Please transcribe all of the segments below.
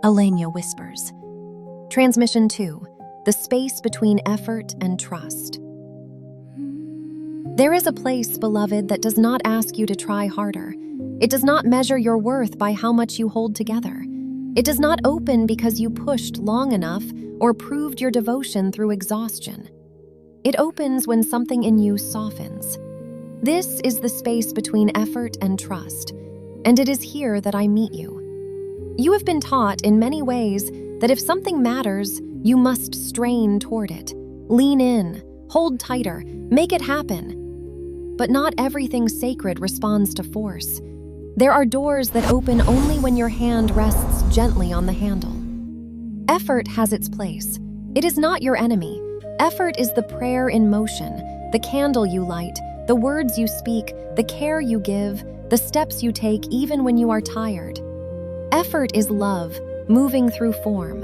Alenya whispers. Transmission 2. The space between effort and trust. There is a place, beloved, that does not ask you to try harder. It does not measure your worth by how much you hold together. It does not open because you pushed long enough or proved your devotion through exhaustion. It opens when something in you softens. This is the space between effort and trust, and it is here that I meet you. You have been taught in many ways that if something matters, you must strain toward it, lean in, hold tighter, make it happen. But not everything sacred responds to force. There are doors that open only when your hand rests gently on the handle. Effort has its place. It is not your enemy. Effort is the prayer in motion, the candle you light, the words you speak, the care you give, the steps you take even when you are tired. Effort is love, moving through form.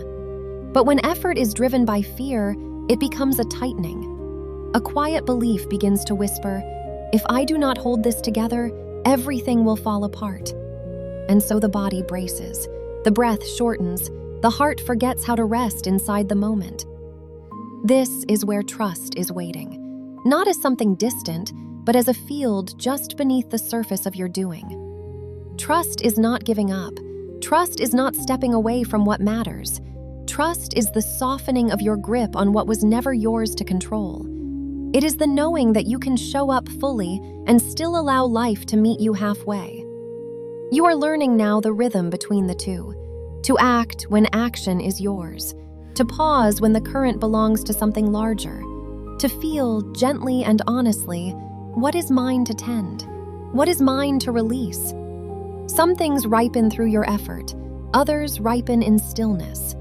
But when effort is driven by fear, it becomes a tightening. A quiet belief begins to whisper, if I do not hold this together, everything will fall apart. And so the body braces, the breath shortens, the heart forgets how to rest inside the moment. This is where trust is waiting, not as something distant, but as a field just beneath the surface of your doing. Trust is not giving up. Trust is not stepping away from what matters. Trust is the softening of your grip on what was never yours to control. It is the knowing that you can show up fully and still allow life to meet you halfway. You are learning now the rhythm between the two. To act when action is yours. To pause when the current belongs to something larger. To feel gently and honestly, what is mine to tend? What is mine to release? Some things ripen through your effort, others ripen in stillness.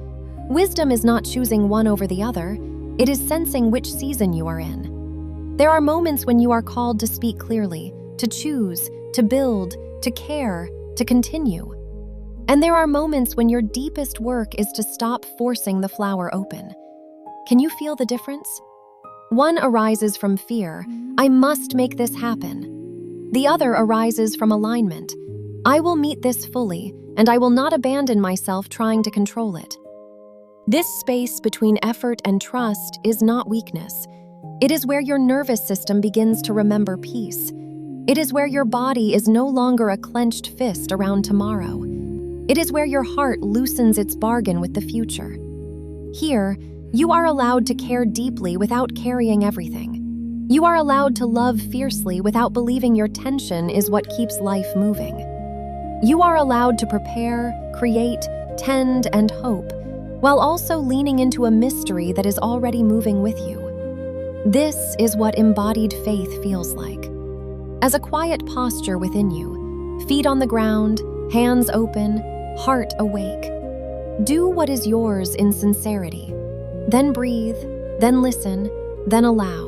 Wisdom is not choosing one over the other, it is sensing which season you are in. There are moments when you are called to speak clearly, to choose, to build, to care, to continue. And there are moments when your deepest work is to stop forcing the flower open. Can you feel the difference? One arises from fear, I must make this happen. The other arises from alignment. I will meet this fully, and I will not abandon myself trying to control it. This space between effort and trust is not weakness. It is where your nervous system begins to remember peace. It is where your body is no longer a clenched fist around tomorrow. It is where your heart loosens its bargain with the future. Here, you are allowed to care deeply without carrying everything. You are allowed to love fiercely without believing your tension is what keeps life moving. You are allowed to prepare, create, tend, and hope, while also leaning into a mystery that is already moving with you. This is what embodied faith feels like. As a quiet posture within you, feet on the ground, hands open, heart awake. Do what is yours in sincerity. Then breathe, then listen, then allow.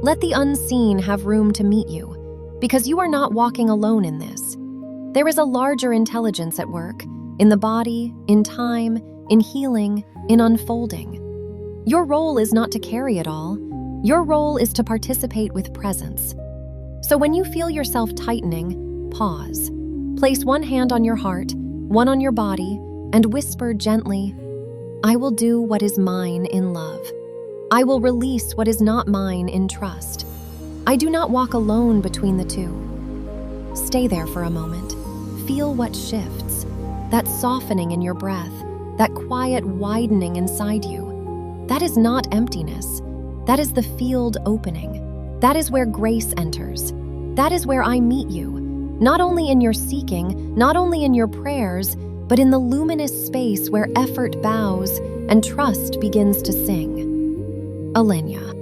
Let the unseen have room to meet you, because you are not walking alone in this. There is a larger intelligence at work, in the body, in time, in healing, in unfolding. Your role is not to carry it all. Your role is to participate with presence. So when you feel yourself tightening, pause. Place one hand on your heart, one on your body, and whisper gently, I will do what is mine in love. I will release what is not mine in trust. I do not walk alone between the two. Stay there for a moment. Feel what shifts, that softening in your breath, that quiet widening inside you. That is not emptiness. That is the field opening. That is where grace enters. That is where I meet you, not only in your seeking, not only in your prayers, but in the luminous space where effort bows and trust begins to sing. Alenya.